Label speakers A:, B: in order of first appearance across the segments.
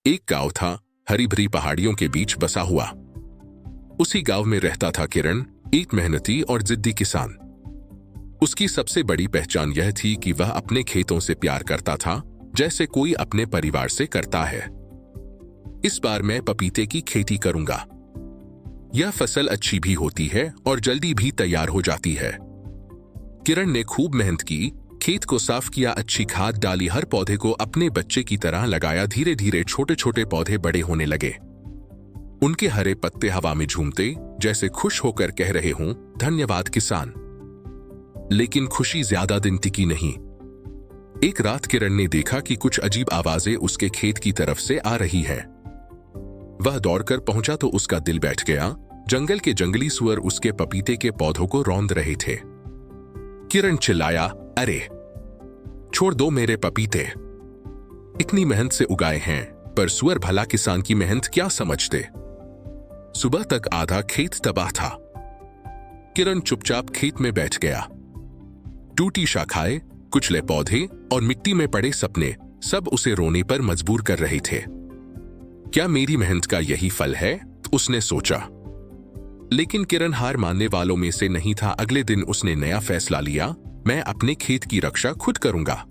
A: एक गांव था, हरी भरी पहाड़ियों के बीच बसा हुआ। उसी गांव में रहता था किरण, एक मेहनती और जिद्दी किसान। उसकी सबसे बड़ी पहचान यह थी कि वह अपने खेतों से प्यार करता था, जैसे कोई अपने परिवार से करता है। इस बार मैं पपीते की खेती करूंगा। यह फसल अच्छी भी होती है और जल्दी भी तैयार हो जाती है। किरण ने खूब मेहनत की, खेत को साफ किया, अच्छी खाद डाली, हर पौधे को अपने बच्चे की तरह लगाया। धीरे धीरे छोटे छोटे पौधे बड़े होने लगे। उनके हरे पत्ते हवा में झूमते, जैसे खुश होकर कह रहे हों, धन्यवाद किसान। लेकिन खुशी ज्यादा दिन टिकी नहीं। एक रात किरण ने देखा कि कुछ अजीब आवाजें उसके खेत की तरफ से आ रही है। वह दौड़कर पहुंचा तो उसका दिल बैठ गया। जंगल के जंगली सुअर उसके पपीते के पौधों को रौंद रहे थे। किरण चिल्लाया, अरे छोड़ दो मेरे पपीते, इतनी मेहनत से उगाए हैं। पर सुअर भला किसान की मेहनत क्या समझते। सुबह तक आधा खेत तबाह था। किरण चुपचाप खेत में बैठ गया। टूटी शाखाएं, कुचले पौधे और मिट्टी में पड़े सपने सब उसे रोने पर मजबूर कर रहे थे। क्या मेरी मेहनत का यही फल है, उसने सोचा। लेकिन किरण हार मानने वालों में से नहीं था। अगले दिन उसने नया फैसला लिया, मैं अपने खेत की रक्षा खुद करूंगा।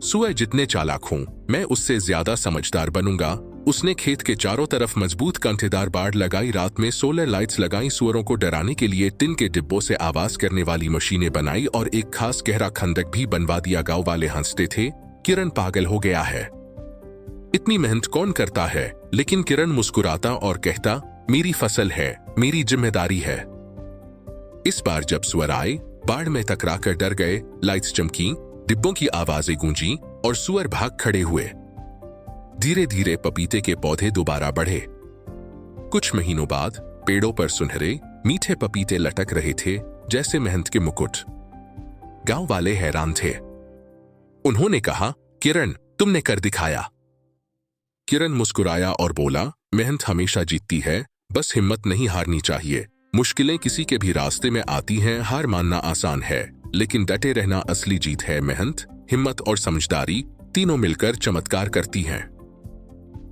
A: सुअर जितने चालाक हों, मैं उससे ज्यादा समझदार बनूंगा। उसने खेत के चारों तरफ मजबूत कांटेदार बाड़ लगाई, रात में सोलर लाइट्स लगाई, सुअरों को डराने के लिए टिन के डिब्बों से आवाज करने वाली मशीनें बनाई और एक खास गहरा खंदक भी बनवा दिया। गांव वाले हंसते थे, किरण पागल हो गया है, इतनी मेहनत कौन करता है। लेकिन किरण मुस्कुराता और कहता, मेरी फसल है, मेरी जिम्मेदारी है। इस बार जब सुअर आए, बाढ़ में टकरा कर डर गए। लाइट्स चमकी, डिब्बों की आवाजें गूंजी और सुअर भाग खड़े हुए। धीरे धीरे पपीते के पौधे दोबारा बढ़े। कुछ महीनों बाद पेड़ों पर सुनहरे मीठे पपीते लटक रहे थे, जैसे मेहनत के मुकुट। गांव वाले हैरान थे। उन्होंने कहा, किरण तुमने कर दिखाया। किरण मुस्कुराया और बोला, मेहनत हमेशा जीतती है, बस हिम्मत नहीं हारनी चाहिए। मुश्किलें किसी के भी रास्ते में आती हैं, हार मानना आसान है, लेकिन डटे रहना असली जीत है। मेहनत, हिम्मत और समझदारी तीनों मिलकर चमत्कार करती हैं।